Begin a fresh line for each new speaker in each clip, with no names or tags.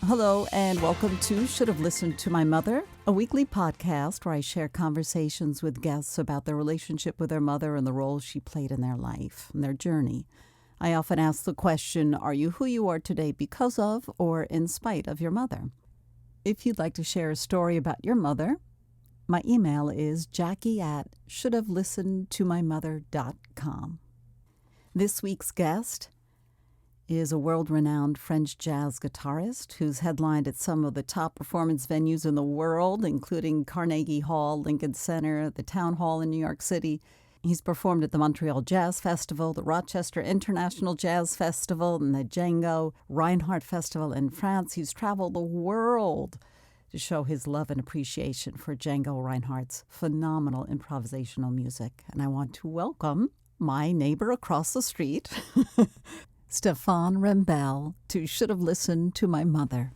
Hello and welcome to Should Have Listened to My Mother, a weekly podcast where I share conversations with guests about their relationship with their mother and the role she played in their life and their journey. I often ask the question, are you who you are today because of or in spite of your mother? If you'd like to share a story about your mother, my email is jackie@shouldhavelistenedtomymother.com. This week's guest is a world-renowned French jazz guitarist who's headlined at some of the top performance venues in the world, including Carnegie Hall, Lincoln Center, the Town Hall in New York City. He's performed at the Montreal Jazz Festival, the Rochester International Jazz Festival, and the Django Reinhardt Festival in France. He's traveled the world to show his love and appreciation for Django Reinhardt's phenomenal improvisational music. And I want to welcome my neighbor across the street, Stephane Wrembel, to Should Have Listened to My Mother.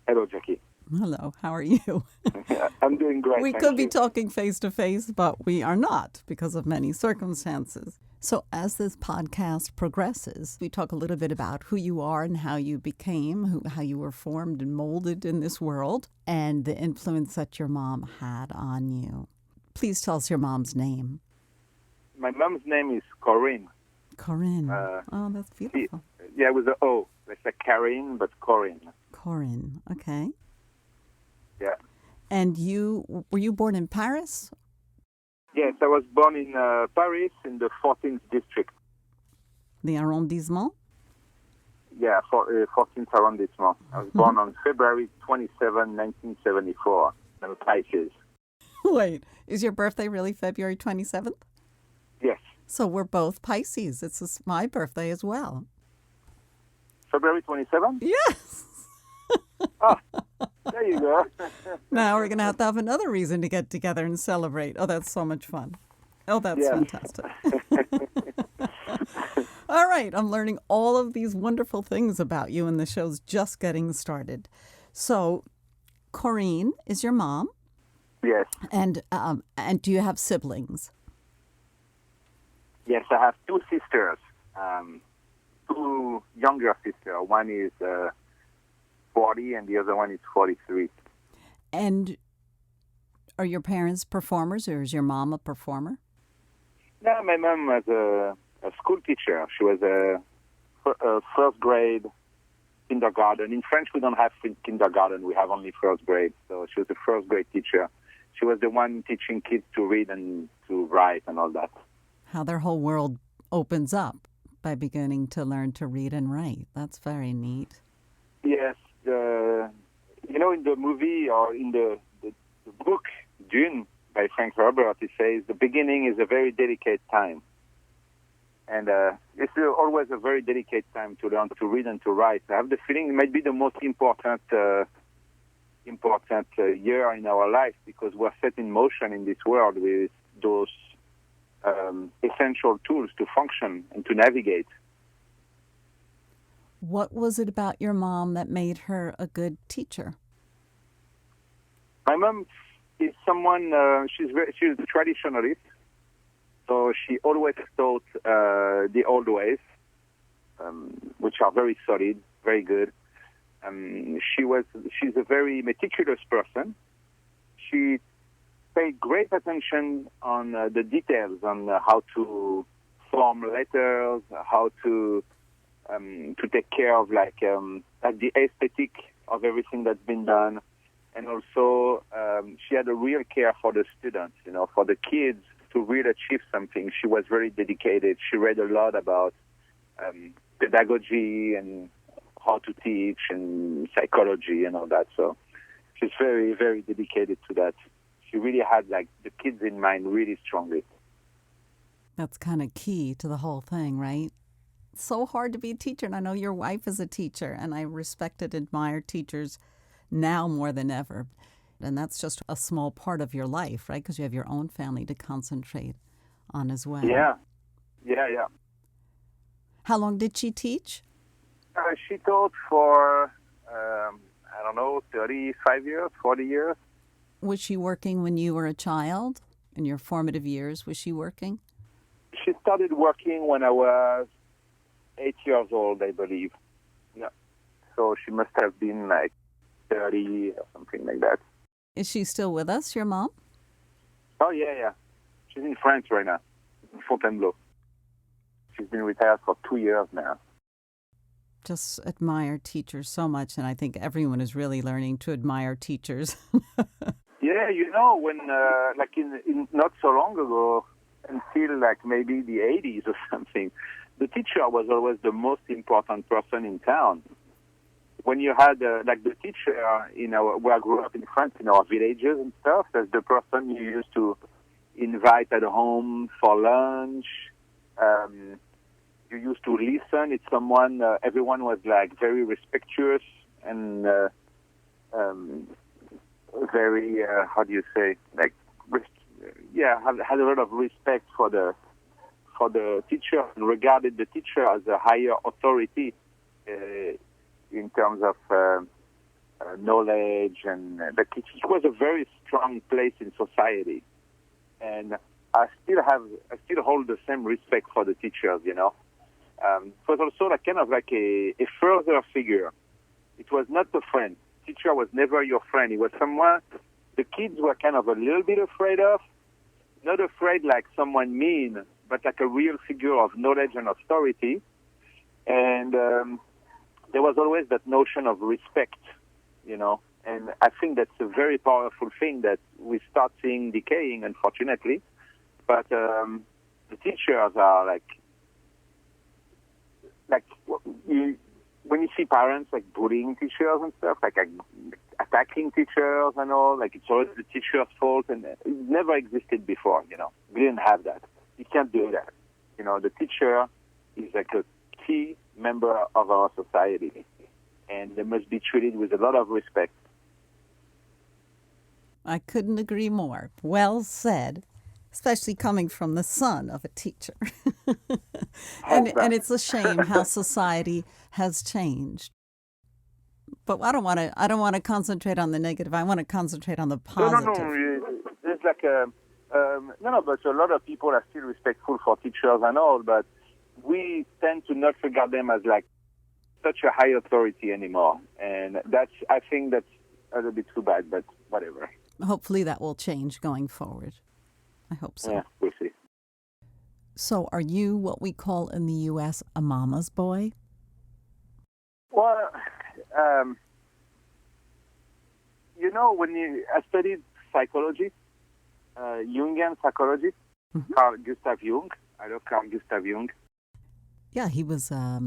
Hello, Jackie.
Hello, how are you?
I'm doing great.
We could be talking face to face, but we are not because of many circumstances. So as this podcast progresses, we talk a little bit about who you are and how you became, how you were formed and molded in this world, and the influence that your mom had on you. Please tell us your mom's name.
My mom's name is Corinne.
Corinne. Oh, that's beautiful.
Yeah, with the O. It's like Karine, but Corinne.
Corinne, okay.
Yeah.
And were you born in Paris?
Yes, I was born in Paris in the 14th district.
The arrondissement?
Yeah, 14th arrondissement. I was born on February 27, 1974. I'm a Pisces.
Wait, is your birthday really February 27th?
Yes.
So we're both Pisces. It's my birthday as well.
February 27th?
Yes.
Oh, there you go.
Now we're going to have another reason to get together and celebrate. Oh, that's so much fun. Oh, that's fantastic. All right. I'm learning all of these wonderful things about you, and the show's just getting started. So, Corinne is your mom.
Yes.
And do you have siblings?
Yes, I have two sisters, two younger sisters. One is 40 and the other one is 43.
And are your parents performers, or is your mom a performer?
No, my mom was a school teacher. She was a first grade kindergarten. In French, we don't have kindergarten. We have only first grade. So she was a first grade teacher. She was the one teaching kids to read and to write and all that.
How their whole world opens up by beginning to learn to read and write. That's very neat.
Yes. In the movie or in the book, Dune, by Frank Herbert, it says the beginning is a very delicate time. And it's always a very delicate time to learn to read and to write. I have the feeling it might be the most important year in our life because we're set in motion in this world with those essential tools to function and to navigate.
What was it about your mom that made her a good teacher?
My mom is someone, she's a traditionalist, so she always taught the old ways, which are very solid, very good. She's a very meticulous person. She paid great attention on the details, on how to form letters, how to take care of the aesthetic of everything that's been done, and also she had a real care for the students, for the kids to really achieve something. She was very dedicated. She read a lot about pedagogy and how to teach and psychology and all that. So she's very, very dedicated to that. She really had the kids in mind really strongly.
That's kind of key to the whole thing, right? It's so hard to be a teacher, and I know your wife is a teacher, and I respect and admire teachers now more than ever. And that's just a small part of your life, right? Because you have your own family to concentrate on as well.
Yeah.
How long did she teach?
She taught for, 35 years, 40 years.
Was she working when you were a child? In your formative years, was she working?
She started working when I was 8 years old, I believe. Yeah. so she must have been like 30 or something like that.
Is she still with us, your mom?
Oh, yeah. She's in France right now, in Fontainebleau. She's been retired for 2 years now.
Just admire teachers so much, and I think everyone is really learning to admire teachers.
Yeah, when, in not so long ago, until like maybe the 80s or something, the teacher was always the most important person in town. When you had the teacher where I grew up in France, in our villages and stuff, that's the person you used to invite at home for lunch. You used to listen. It's someone, everyone was like very respectuous and very, how do you say, like, had a lot of respect for the teacher and regarded the teacher as a higher authority in terms of knowledge, and it was a very strong place in society. And I still hold the same respect for the teachers. It was also kind of like a further figure. It was not a friend. Teacher was never your friend. It was someone the kids were kind of a little bit afraid of. Not afraid like someone mean, but like a real figure of knowledge and authority. And there was always that notion of respect, And I think that's a very powerful thing that we start seeing decaying, unfortunately. But the teachers are when you see parents like bullying teachers and stuff, like attacking teachers and all, like it's always the teacher's fault, and it never existed before. We didn't have that. You can't do that. The teacher is like a key member of our society, and they must be treated with a lot of respect.
I couldn't agree more. Well said, especially coming from the son of a teacher. and it's a shame how society has changed. But I don't want to concentrate on the negative. I want to concentrate on the positive.
No. There's like but a lot of people are still respectful for teachers and all, but we tend to not regard them as like such a high authority anymore. And I think that's a little bit too bad, but whatever.
Hopefully that will change going forward. I hope so.
Yeah, we'll see.
So are you what we call in the U.S. a mama's boy?
Well, I studied psychology, Jungian psychology, Carl Gustav Jung. I love Carl Gustav Jung.
Yeah, he was, I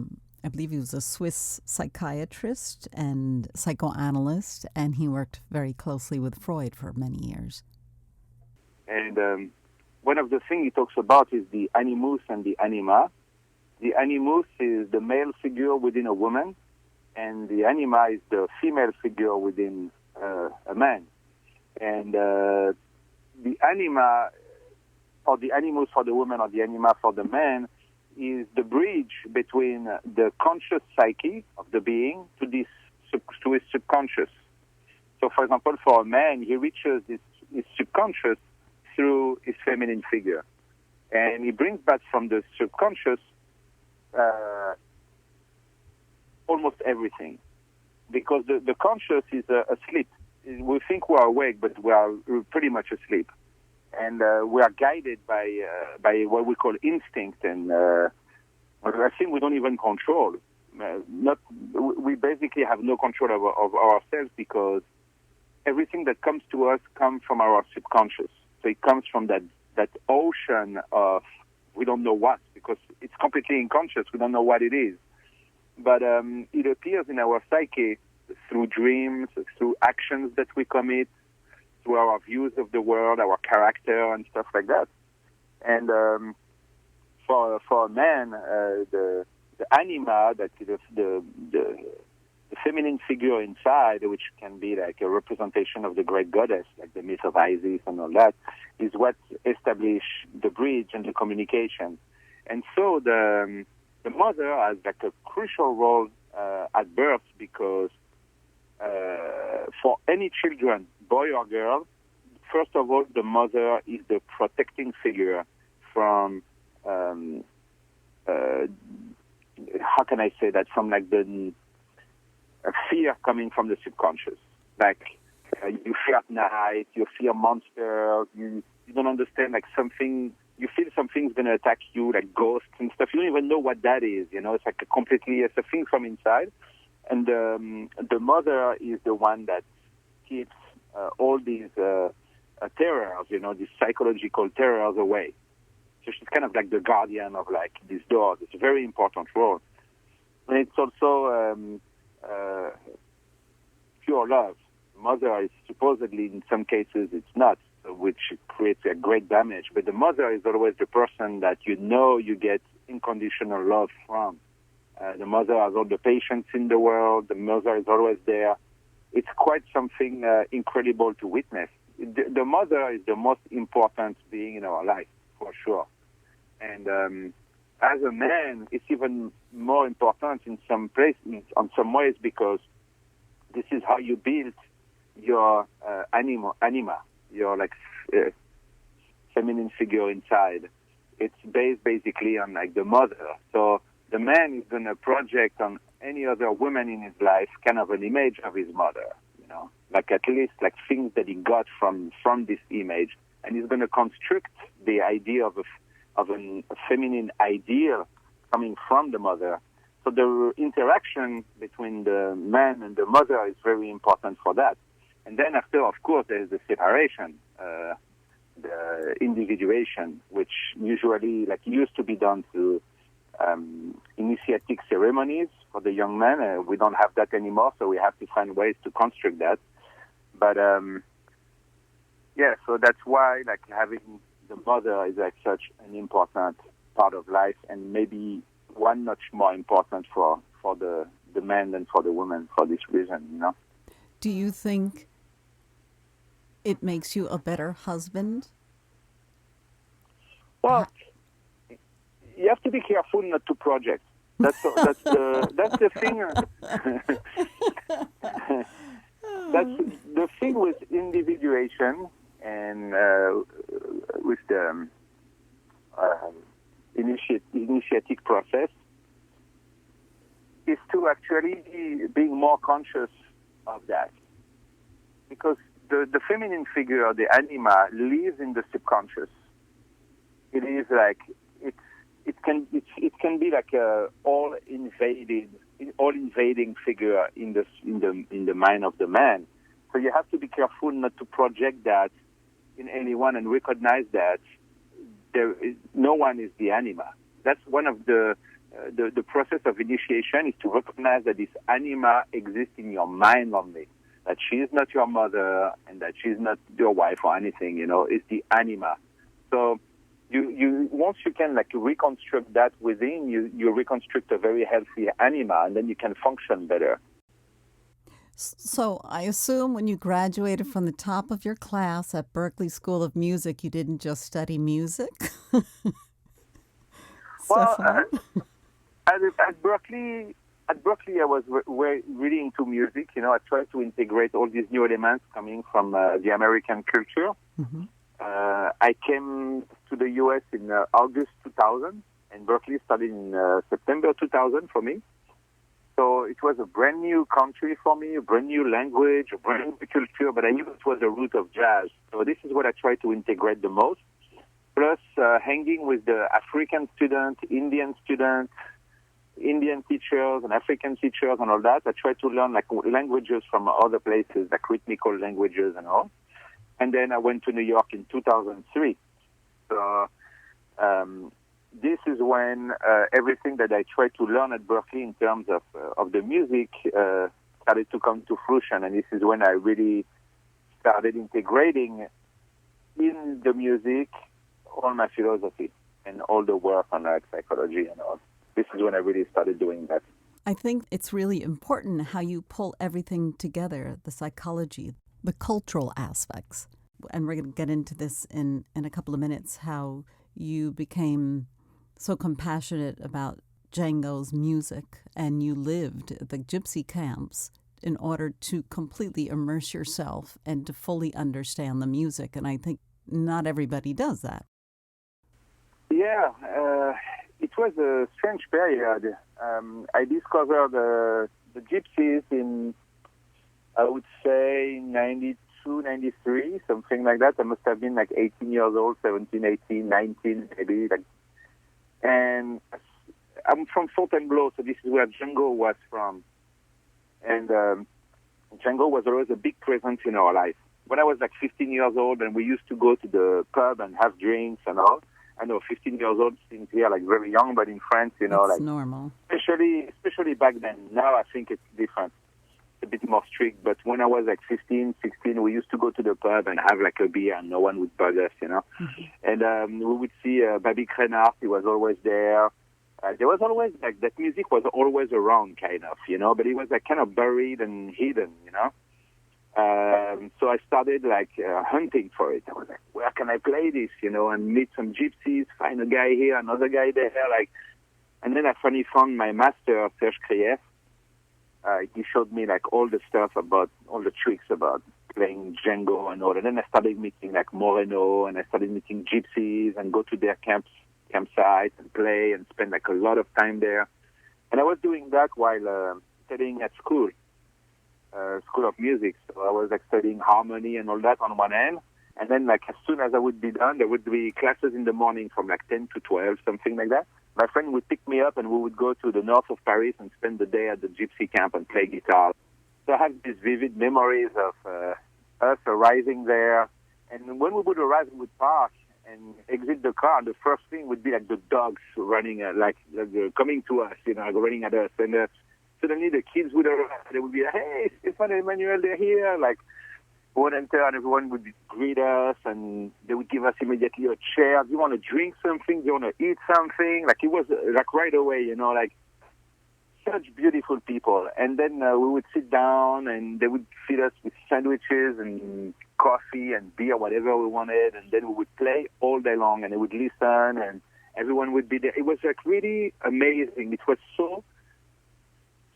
believe he was a Swiss psychiatrist and psychoanalyst, and he worked very closely with Freud for many years.
And one of the things he talks about is the Animus and the Anima. The Animus is the male figure within a woman, and the Anima is the female figure within a man. And the Anima, or the Animus for the woman, or the Anima for the man, is the bridge between the conscious psyche of the being to his subconscious. So, for example, for a man, he reaches his subconscious through his feminine figure. And he brings back from the subconscious almost everything. Because the conscious is asleep. We think we are awake, but we're pretty much asleep. And we are guided by what we call instinct, and I think we don't even control. We basically have no control of ourselves, because everything that comes to us comes from our subconscious. So it comes from that ocean of we don't know what, because it's completely unconscious. We don't know what it is. But it appears in our psyche through dreams, through actions that we commit, through our views of the world, our character, and stuff like that. And for a man, the anima, that is the feminine figure inside, which can be like a representation of the great goddess, like the myth of Isis and all that, is what establishes the bridge and the communication. And so the mother has like a crucial role at birth, because for any children, boy or girl, first of all, the mother is the protecting figure from, how can I say that, from like the fear coming from the subconscious. Like you fear at night, you fear monsters, you don't understand like something, you feel something's going to attack you, like ghosts and stuff. You don't even know what that is, it's like it's a thing from inside. And the mother is the one that keeps all these terrors, these psychological terrors away. So she's kind of like the guardian of like these doors. It's a very important role. And it's also pure love. Mother is supposedly, in some cases, it's not, which creates a great damage. But the mother is always the person that you get unconditional love from. The mother has all the patience in the world. The mother is always there. It's quite something incredible to witness. The mother is the most important being in our life, for sure. And as a man, it's even more important in some places, on some ways, because this is how you build your anima, your like feminine figure inside. It's based basically on like the mother. So the man is going to project on any other woman in his life kind of an image of his mother, like at least like things that he got from this image, and he's going to construct the idea of a feminine ideal coming from the mother. So the interaction between the man and the mother is very important for that. And then after, of course, there's the separation, the individuation, which usually like used to be done through initiatic ceremonies for the young man. We don't have that anymore, so we have to find ways to construct that. But so that's why like having the mother is like such an important part of life, and maybe one notch more important for the man than for the woman for this reason,
Do you think it makes you a better husband?
Well, you have to be careful not to project. That's the thing. That's the thing with individuation and with the initiatic process is to actually being more conscious of that, because the feminine figure, the anima, lives in the subconscious. It is like it can be like a all invading figure in the mind of the man. So you have to be careful not to project that in anyone and recognize that no one is the anima. That's one of the process of initiation, is to recognize that this anima exists in your mind only. That she is not your mother and that she is not your wife or anything. It's the anima. So you once you can like reconstruct that within you reconstruct a very healthy anima, and then you can function better.
So I assume when you graduated from the top of your class at Berkeley School of Music, you didn't just study music?
Well, at Berkeley, I was really into music. I tried to integrate all these new elements coming from the American culture. Mm-hmm. I came to the U.S. in August 2000, and Berkeley started in September 2000 for me. So it was a brand new country for me, a brand new language, a brand new culture, but I knew it was the root of jazz. So this is what I tried to integrate the most. Plus hanging with the African students, Indian students, Indian teachers and African teachers and all that. I tried to learn like languages from other places, like rhythmical languages and all. And then I went to New York in 2003. So this is when everything that I tried to learn at Berkeley in terms of the music started to come to fruition. And this is when I really started integrating in the music all my philosophy and all the work on like psychology and all. This is when I really started doing that.
I think it's really important how you pull everything together, the psychology, the cultural aspects. And we're going to get into this in a couple of minutes, how you became so compassionate about Django's music and you lived at the Gypsy camps in order to completely immerse yourself and to fully understand the music. And I think not everybody does that. Yeah,
it was a strange period. I discovered the Gypsies in, I would say, 92, 93, something like that. I must have been like 18 years old, 17, 18, 19, maybe. And I'm from Fontainebleau, so this is where Django was from. And Django was always a big presence in our life. When I was like 15 years old and we used to go to the pub and have drinks and all, I know 15 years old seems here like very young, but in France,
it's
like
normal.
Especially back then. Now I think it's different. It's a bit more strict. But when I was like 15, 16, we used to go to the pub and have like a beer and no one would bug us, Mm-hmm. And we would see Babi Reinhardt. He was always there. There was always like that music was always around, kind of, but it was like kind of buried and hidden, So I started like hunting for it. I was like, where can I play this, and meet some gypsies, find a guy here, another guy there, and then I finally found my master, Serge Krief. He showed me like all the stuff about, all the tricks about playing Django and all. And then I started meeting like Moreno, and I started meeting gypsies and go to their campsite and play and spend like a lot of time there. And I was doing that while studying at school of music. So I was like studying harmony and all that on one end. And then like as soon as I would be done, there would be classes in the morning from like 10 to 12, something like that. My friend would pick me up and we would go to the north of Paris and spend the day at the gypsy camp and play guitar. So I have these vivid memories of us arriving there. And when we would arrive, we would park and exit the car, and the first thing would be like the dogs running, coming to us, running at us. And suddenly the kids would arrive. They would be like, hey, Stephan and Emmanuel, they're here. Like, we would enter and everyone would greet us, and they would give us immediately a chair. Do you want to drink something? Do you want to eat something? Like, it was like right away, like such beautiful people. And then we would sit down and they would feed us with sandwiches and coffee and beer, whatever we wanted. And then we would play all day long and they would listen and everyone would be there. It was like really amazing. It was so,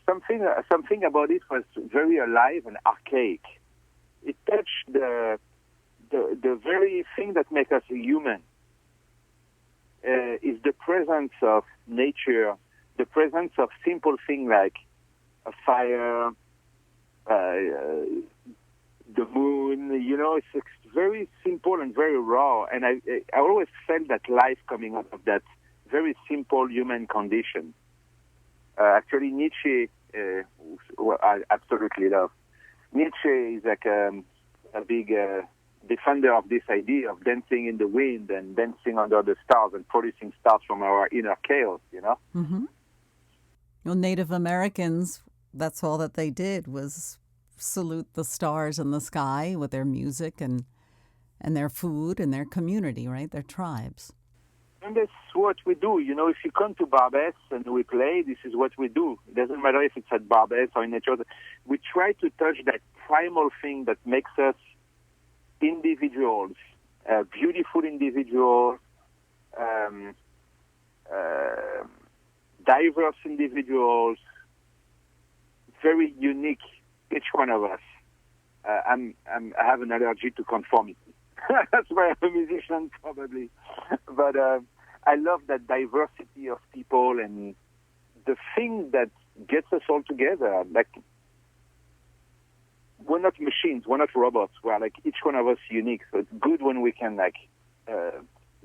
something about it was very alive and archaic. It touched the very thing that makes us human, is the presence of nature, the presence of simple things like a fire, the moon, it's very simple and very raw. And I always felt that life coming out of that very simple human condition. Actually, Nietzsche, I absolutely love. Nietzsche is like a big defender of this idea of dancing in the wind and dancing under the stars and producing stars from our inner chaos,
Mm-hmm. Well, Native Americans, that's all that they did was salute the stars in the sky with their music and their food and their community, right? Their tribes.
And that's what we do. If you come to Barbès and we play, this is what we do. It doesn't matter if it's at Barbès or in nature. We try to touch that primal thing that makes us individuals, beautiful individuals, diverse individuals, very unique, each one of us. I have an allergy to conformity. That's why I'm a musician, probably. But I love that diversity of people and the thing that gets us all together. Like, we're not machines, we're not robots. We're like each one of us unique. So it's good when we can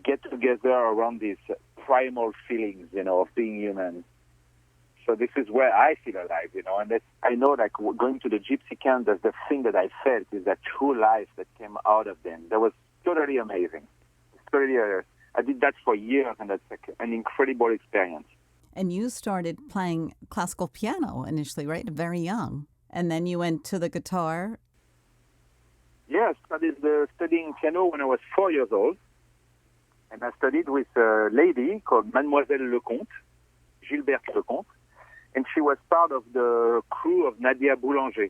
get together around these primal feelings, of being human. So this is where I feel alive, and I know like going to the gypsy camp, that's the thing that I felt is that true life that came out of them. That was totally amazing. I did that for years, and that's like an incredible experience.
And you started playing classical piano initially, right? Very young. And then you went to the guitar.
Yeah, I started studying piano when I was 4 years old. And I studied with a lady called Mademoiselle Lecomte, Gilberte Lecomte. And she was part of the crew of Nadia Boulanger.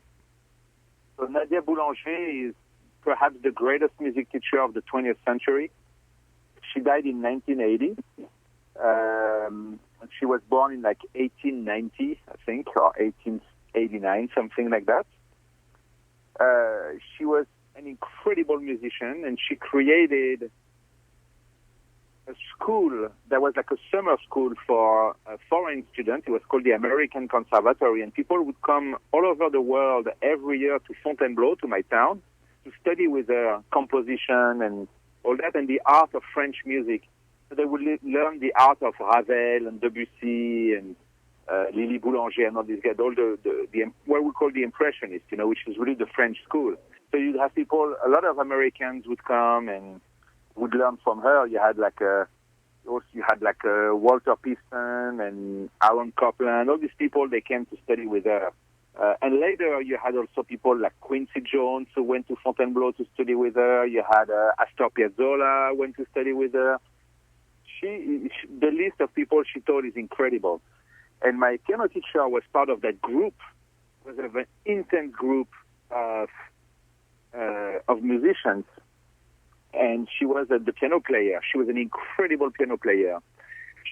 So Nadia Boulanger is perhaps the greatest music teacher of the 20th century. She died in 1980. She was born in like 1890, I think, or 1889, something like that. She was an incredible musician, and she created a school. There was like a summer school for foreign students. It was called the American Conservatory, and people would come all over the world every year to Fontainebleau, to my town, to study with composition and all that, and the art of French music. So they would learn the art of Ravel and Debussy and Lily Boulanger and all these guys, all the what we call the Impressionists, which is really the French school. So you'd have people, a lot of Americans would come and would learn from her. You had Walter Piston and Aaron Copland, all these people, they came to study with her. And later you had also people like Quincy Jones who went to Fontainebleau to study with her. You had Astor Piazzolla went to study with her. The list of people she taught is incredible. And my piano teacher was part of that group. It was an intense group of musicians. And she was the piano player. She was an incredible piano player.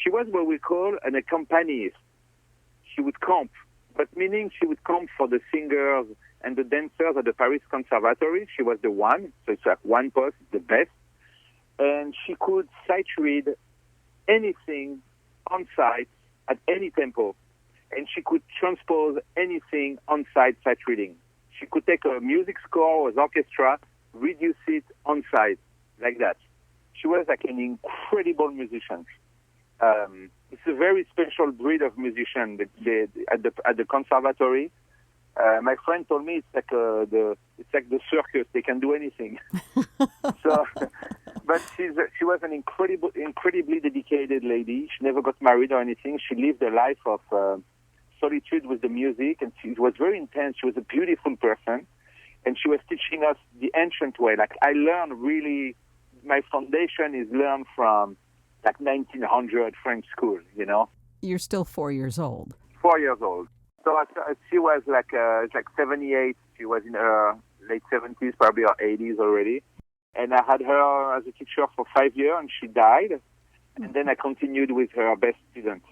She was what we call an accompanist. She would comp, but meaning she would comp for the singers and the dancers at the Paris Conservatory. She was the one, so it's like one post, the best. And she could sight read anything on site at any tempo. And she could transpose anything on site sight reading. She could take a music score or orchestra, reduce it on site. Like that. She was like an incredible musician. It's a very special breed of musician at the conservatory. My friend told me it's like the circus. They can do anything. So, but she was an incredibly dedicated lady. She never got married or anything. She lived a life of solitude with the music, and she was very intense. She was a beautiful person, and she was teaching us the ancient way. Like I learned really. My foundation is learned from like 1900 French school,
You're still 4 years old.
4 years old. So she was like 78. She was in her late 70s, probably her 80s already. And I had her as a teacher for 5 years, and she died. And then I continued with her best student.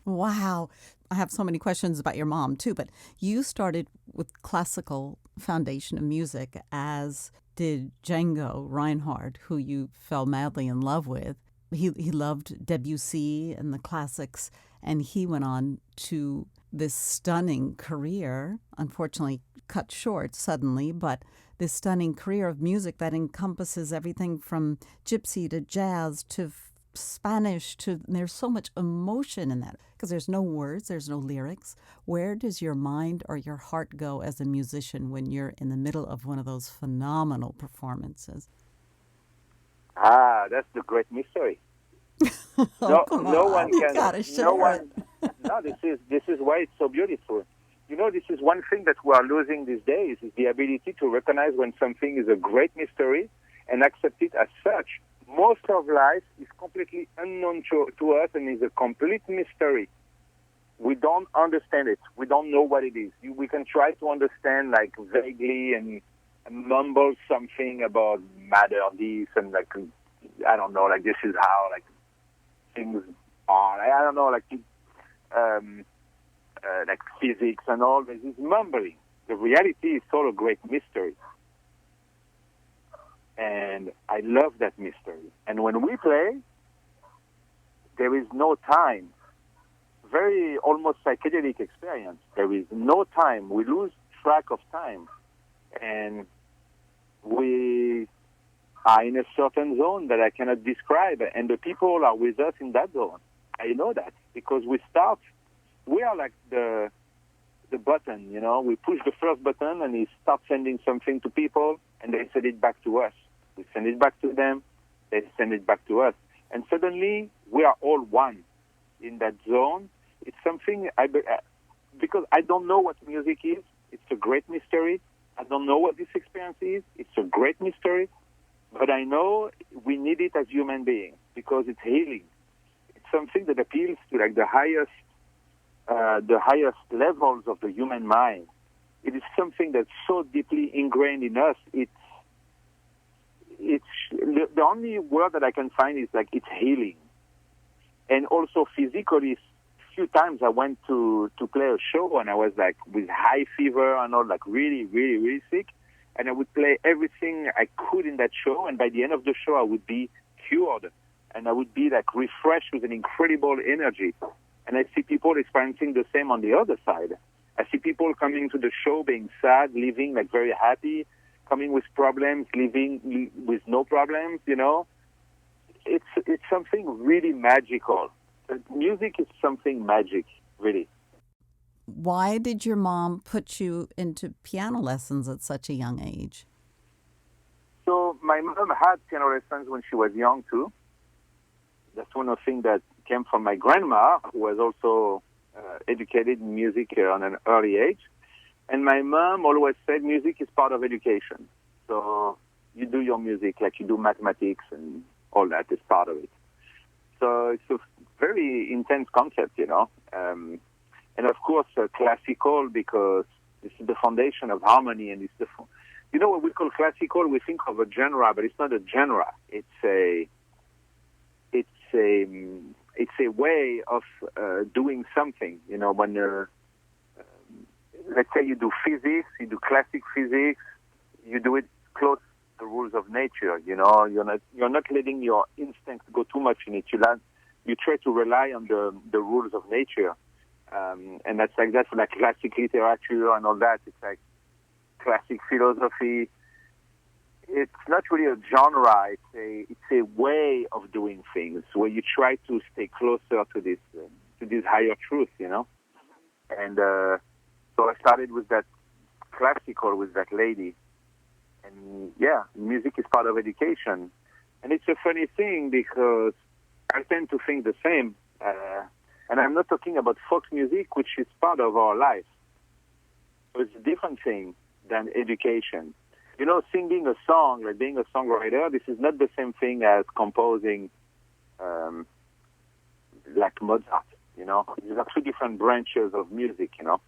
Wow. I have so many questions about your mom, too. But you started with classical foundation of music, as did Django Reinhardt, who you fell madly in love with. He loved Debussy and the classics, and he went on to this stunning career, unfortunately cut short suddenly, but this stunning career of music that encompasses everything from Gypsy to jazz to Spanish there's so much emotion in that, because there's no words, there's no lyrics. Where does your mind or your heart go as a musician when you're in the middle of one of those phenomenal performances?
That's the great mystery. No one can.
Gotta share it.
No, this is why it's so beautiful. This is one thing that we are losing these days, is the ability to recognize when something is a great mystery and accept it as such. Most of life is completely unknown to us and is a complete mystery. We don't understand it. We don't know what it is. We can try to understand like vaguely and mumble something about matter, this, and like, I don't know, like this is how like things are. I don't know, like physics and all this is mumbling. The reality is sort of a great mystery. And I love that mystery. And when we play, there is no time. Very almost psychedelic experience. There is no time. We lose track of time. And we are in a certain zone that I cannot describe. And the people are with us in that zone. I know that because we are like the button, we push the first button and it starts sending something to people and they send it back to us. We send it back to them, they send it back to us. And suddenly we are all one in that zone. It's something, because I don't know what music is, it's a great mystery. I don't know what this experience is, it's a great mystery. But I know we need it as human beings because it's healing. It's something that appeals to like the highest levels of the human mind. It is something that's so deeply ingrained in us. It's the only word that I can find is like it's healing. And also physically, a few times I went to play a show and I was like with high fever and all, like really, really, really sick. And I would play everything I could in that show, and by the end of the show I would be cured. and I would be like refreshed with an incredible energy. And I see people experiencing the same on the other side. I see people coming to the show being sad, leaving like very happy, coming with problems, leaving with no problems, you know. It's something really magical. Music is something magic, really.
Why did your mom put you into piano lessons at such a young age?
So my mom had piano lessons when she was young too. That's one of the things that came from my grandma, who was also educated in music on an early age. And my mom always said music is part of education. So you do your music like you do mathematics and all that is part of it. So it's a very intense concept, you know. And of course, classical, because this is the foundation of harmony, and it's you know what we call classical. We think of a genre, but it's not a genre. It's a way of doing something. You know, when let's say you do physics, you do classic physics, you do it close to the rules of nature. You know, you're not letting your instincts go too much in it. You try to rely on the rules of nature. And that's like that for like classic literature and all that. It's like classic philosophy. It's not really a genre. It's a way of doing things where you try to stay closer to this higher truth, you know. And so I started with that classical with that lady. And yeah, music is part of education. And it's a funny thing because I tend to think the same. And I'm not talking about folk music, which is part of our life. So it's a different thing than education. You know, singing a song, like being a songwriter, this is not the same thing as composing like Mozart, you know. These are two different branches of music, you know.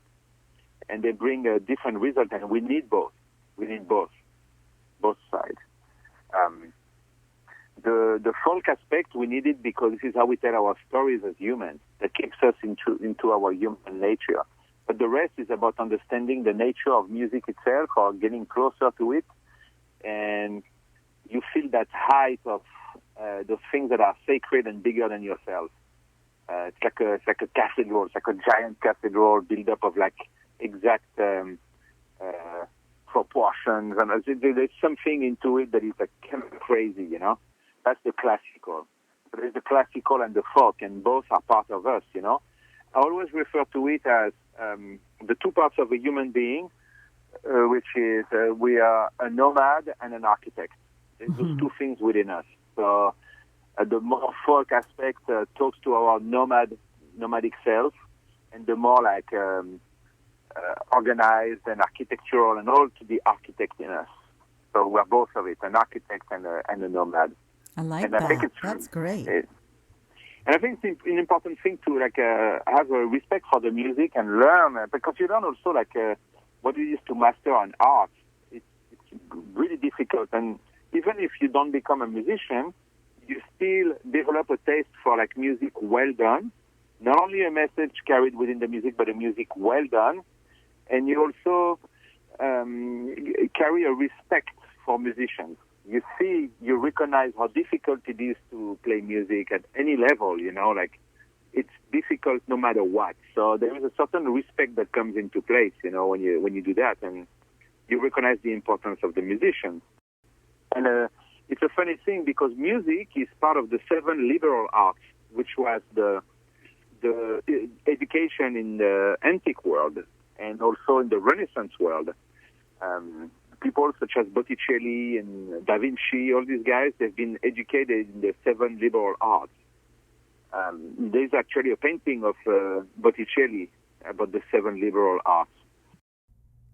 And they bring a different result, and we need both. We need both sides. The folk aspect, we need it because this is how we tell our stories as humans. That keeps us into our human nature. But the rest is about understanding the nature of music itself or getting closer to it. And you feel that height of the things that are sacred and bigger than yourself. It's like a cathedral. It's like a giant cathedral built up of like exact proportions. And there's something into it that is like kind of crazy, you know. That's the classical. So there's the classical and the folk, and both are part of us, you know. I always refer to it as the two parts of a human being, which is we are a nomad and an architect. There's those two things within us. So the more folk aspect talks to our nomadic self, and the more like organized and architectural and all to the architect in us. So we're both of it, an architect and a nomad.
I like
and
that.
I think
That's great.
And I think it's an important thing to like have a respect for the music and learn, because you learn also like what it is to master an art. It's really difficult, and even if you don't become a musician, you still develop a taste for like music well done. Not only a message carried within the music, but a music well done, and you also carry a respect for musicians. You recognize how difficult it is to play music at any level, you know, like it's difficult no matter what. So there is a certain respect that comes into place, you know, when you do that, and you recognize the importance of the musician. And it's a funny thing because music is part of the 7 liberal arts, which was the education in the antique world and also in the Renaissance world. People such as Botticelli and Da Vinci, all these guys, they've been educated in the 7 liberal arts. There's actually a painting of Botticelli about the 7 liberal arts.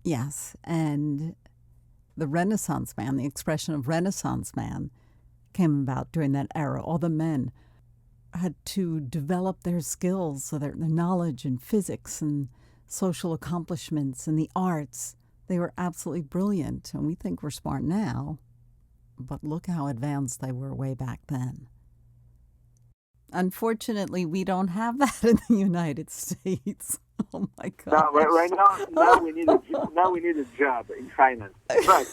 Yes, and the Renaissance man, the expression of Renaissance man, came about during that era. All the men had to develop their skills, so their knowledge in physics and social accomplishments and the arts. They were absolutely brilliant, and we think we're smart now, but look how advanced they were way back then. Unfortunately, we don't have that in the United States. Oh my God!
Now we need a job in finance. But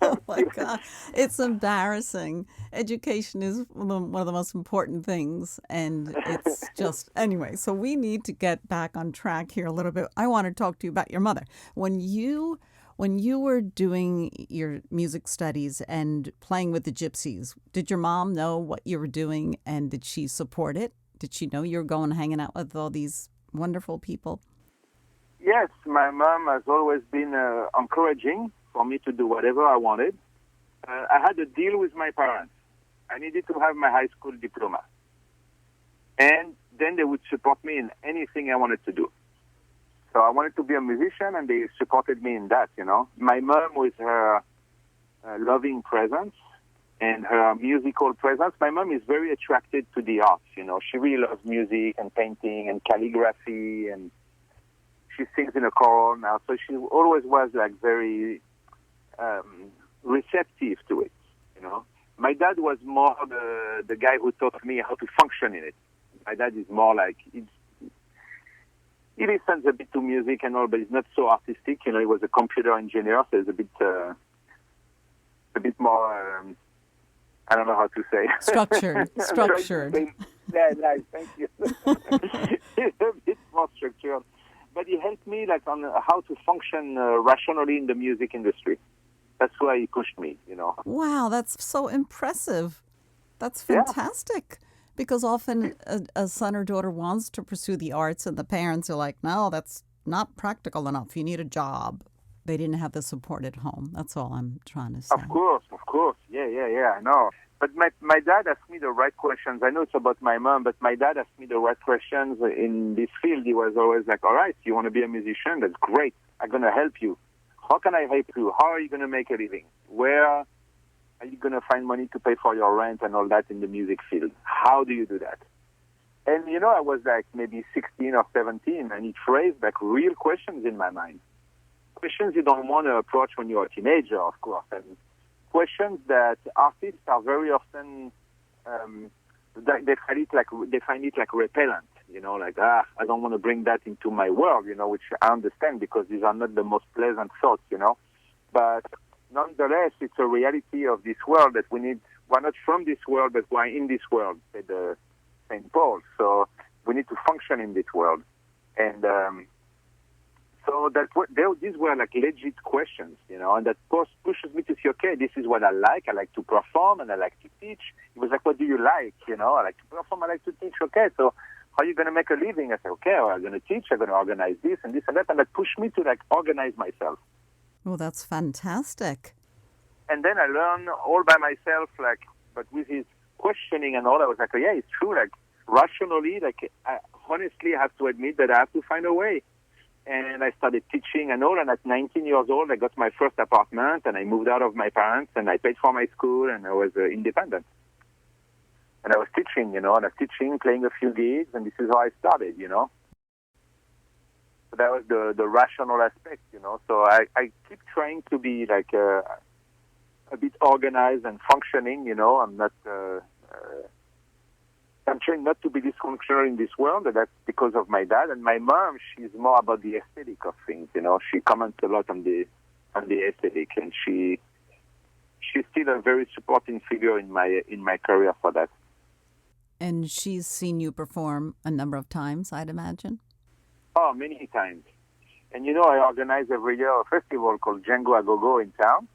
Oh my God. It's embarrassing. Education is one of the most important things. And it's just, anyway, so we need to get back on track here a little bit. I want to talk to you about your mother. When you were doing your music studies and playing with the Gypsies, did your mom know what you were doing and did she support it? Did she know you were going hanging out with all these wonderful people?
Yes, my mom has always been encouraging for me to do whatever I wanted. I had a deal with my parents. I needed to have my high school diploma. And then they would support me in anything I wanted to do. So I wanted to be a musician, and they supported me in that, you know. My mom, with her loving presence and her musical presence, my mom is very attracted to the arts, you know. She really loves music and painting and calligraphy, and she sings in a choral now. So she always was, like, very receptive to it, you know. My dad was more the guy who taught me how to function in it. My dad is more like... He listens a bit to music and all, but he's not so artistic. You know, he was a computer engineer, so he's a bit more, I don't know how to say.
Structured.
Yeah, nice, thank you. He's a bit more structured. But he helped me, like, on how to function rationally in the music industry. That's why he pushed me, you know.
Wow, that's so impressive. That's fantastic. Yeah. Because often a son or daughter wants to pursue the arts and the parents are like, no, that's not practical enough. You need a job. They didn't have the support at home. That's all I'm trying to say.
Of course. Yeah, I know. But my dad asked me the right questions. I know it's about my mom, but my dad asked me the right questions in this field. He was always like, all right, you want to be a musician? That's great. I'm going to help you. How can I help you? How are you going to make a living? Where are you going to find money to pay for your rent and all that in the music field? How do you do that? And, you know, I was like maybe 16 or 17, and it raised like real questions in my mind. Questions you don't want to approach when you're a teenager, of course, and questions that artists are very often, they find it like repellent, you know, like, I don't want to bring that into my world, you know, which I understand because these are not the most pleasant thoughts, you know. But nonetheless, it's a reality of this world that we're not from this world, but we're in this world, said St. Paul. So we need to function in this world. And so these were like legit questions, you know, and that pushes me to see, okay, this is what I like. I like to perform and I like to teach. It was like, what do you like? You know, I like to perform, I like to teach. Okay, so how are you going to make a living? I said, okay, well, I'm going to teach, I'm going to organize this and this and that. And that pushed me to like organize myself.
Well, that's fantastic.
And then I learned all by myself, like, but with his questioning and all, I was like, oh, yeah, it's true. Like, rationally, like, I honestly have to admit that I have to find a way. And I started teaching and all, and at 19 years old, I got my first apartment, and I moved out of my parents, and I paid for my school, and I was independent. And I was teaching, you know, and I was teaching, playing a few gigs, and this is how I started, you know. So that was the rational aspect, you know. So I keep trying to be like a bit organized and functioning, you know. I'm trying not to be dysfunctional in this world, and that's because of my dad. And my mom, she's more about the aesthetic of things, you know. She comments a lot on the aesthetic, and she's still a very supporting figure in my career for that.
And she's seen you perform a number of times, I'd imagine.
Oh, many times. And, you know, I organize every year a festival called Django in town.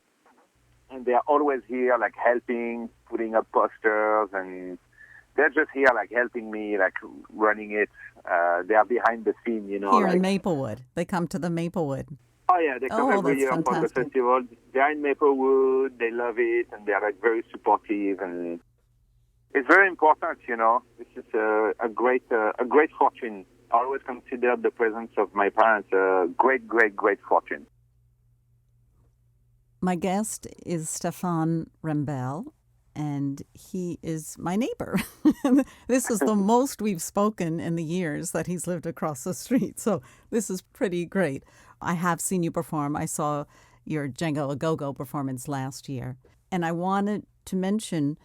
And they're always here, like, helping, putting up posters, and they're just here, like, helping me, like, running it. They are behind the scene, you know.
Here in Maplewood. They come to the Maplewood.
Oh, yeah, they come every year for the festival. They're in Maplewood, they love it, and they're, like, very supportive. And it's very important, you know. This is a great fortune. I always considered the presence of my parents a great, great, great fortune.
My guest is Stephane Wrembel, and he is my neighbor. This is the most we've spoken in the years that he's lived across the street, so this is pretty great. I have seen you perform. I saw your Django A Go-Go performance last year, and I wanted to mention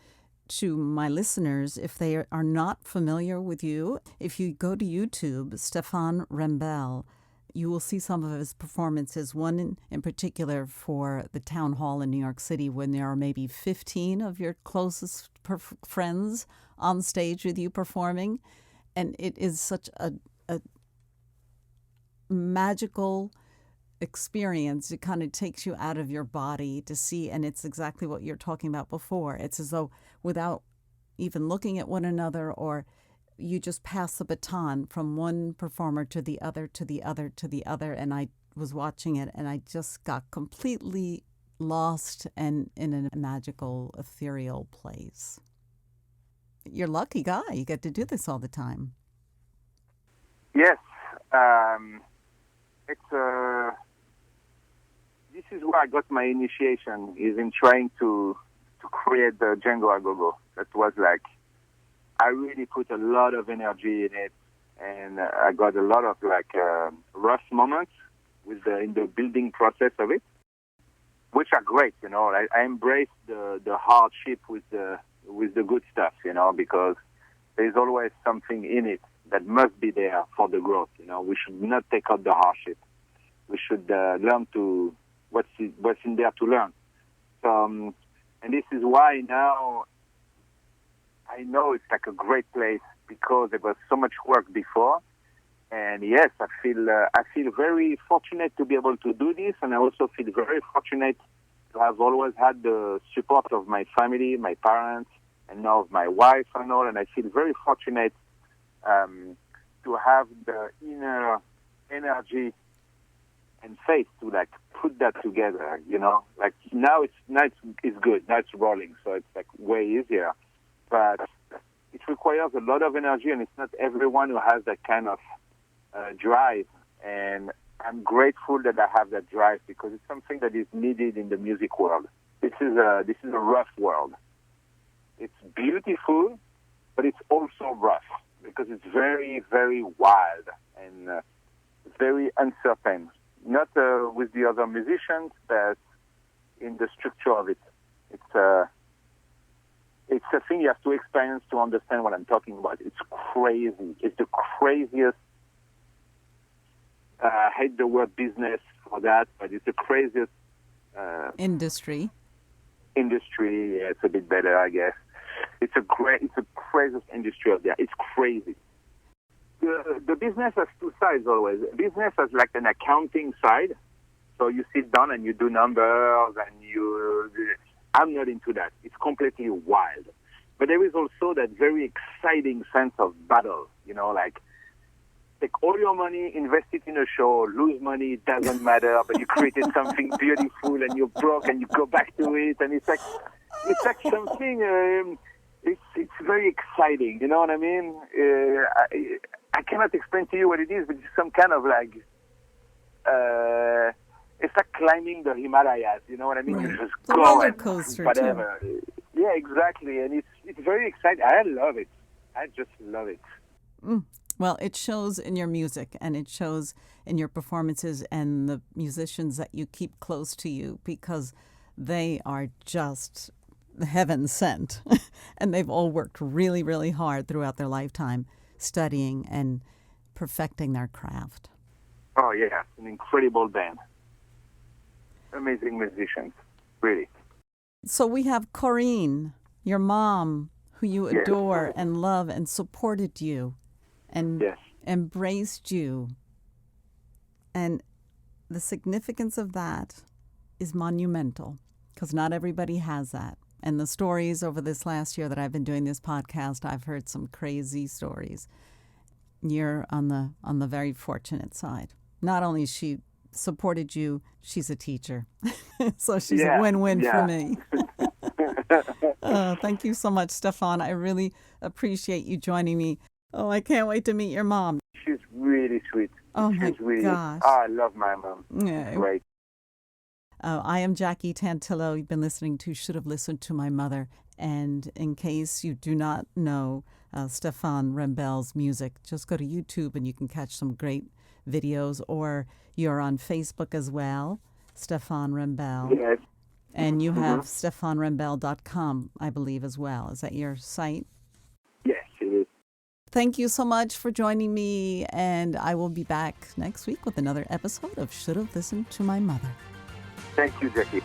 to my listeners, if they are not familiar with you, if you go to YouTube, Stephane Wrembel, You will see some of his performances, one in particular for the town hall in New York City when there are maybe 15 of your closest friends on stage with you performing. And it is such a magical experience. It kind of takes you out of your body to see, and it's exactly what you're talking about before. It's as though without even looking at one another, or you just pass the baton from one performer to the other, to the other, to the other. And I was watching it, and I just got completely lost and in a magical, ethereal place. You're a lucky guy. You get to do this all the time.
Yes. This is where I got my initiation, is in trying to create the Django Agogo. That was like, I really put a lot of energy in it, and I got a lot of rough moments in the building process of it, which are great. I embrace the hardship with the good stuff, because there's always something in it that must be there for the growth. We should not take out the hardship. We should learn to what's in there to learn. So, and this is why now I know it's like a great place, because there was so much work before. And yes, I feel very fortunate to be able to do this, and I also feel very fortunate to have always had the support of my family, my parents, and now of my wife and all. And I feel very fortunate to have the inner energy and faith to put that together. Now it's good. Now it's rolling, so it's way easier. But it requires a lot of energy, and it's not everyone who has that kind of drive. And I'm grateful that I have that drive, because it's something that is needed in the music world. This is a rough world. It's beautiful, but it's also rough, because it's very, very wild and very uncertain. Not with the other musicians, but in the structure of it. It's a thing you have to experience to understand what I'm talking about. It's crazy. It's the craziest. I hate the word business for that, but it's the craziest
industry.
Industry, yeah, it's a bit better, I guess. It's the craziest industry out there. It's crazy. The business has two sides always. Business has like an accounting side. So you sit down and you do numbers, and I'm not into that. It's completely wild. But there is also that very exciting sense of battle, take all your money, invest it in a show, lose money, it doesn't matter, but you created something beautiful and you're broke and you go back to it, and it's like something, it's very exciting, you know what I mean? I cannot explain to you what it is, but it's some kind of it's like climbing the Himalayas, you know what I mean?
Right.
You just
the
go
roller coaster,
whatever. Too. Yeah, exactly, and it's very exciting. I love it. I just love it.
Well, it shows in your music, and it shows in your performances and the musicians that you keep close to you, because they are just heaven sent. And they've all worked really, really hard throughout their lifetime studying and perfecting their craft.
Oh, yeah. An incredible band. Amazing musicians, really.
So we have Corinne, your mom, who you adore and love and supported you and embraced you. And the significance of that is monumental, because not everybody has that. And the stories over this last year that I've been doing this podcast, I've heard some crazy stories. You're on the very fortunate side. Not only is she supported you, she's a teacher. So she's a win-win for me. Thank you so much, Stephan. I really appreciate you joining me. Oh, I can't wait to meet your mom.
She's really sweet.
Oh, my gosh.
I love my mom.
Yeah.
Great.
I am Jackie Tantillo. You've been listening to Should Have Listened to My Mother. And in case you do not know Stephane Wrembel's music, just go to YouTube and you can catch some great videos. Or you're on Facebook as well, Stephane Wrembel.
Yes.
And you have stephanwrembel.com, I believe, as well. Is that your site?
Yes, it is.
Thank you so much for joining me, and I will be back next week with another episode of Should Have Listened to My Mother.
Thank you, Jackie.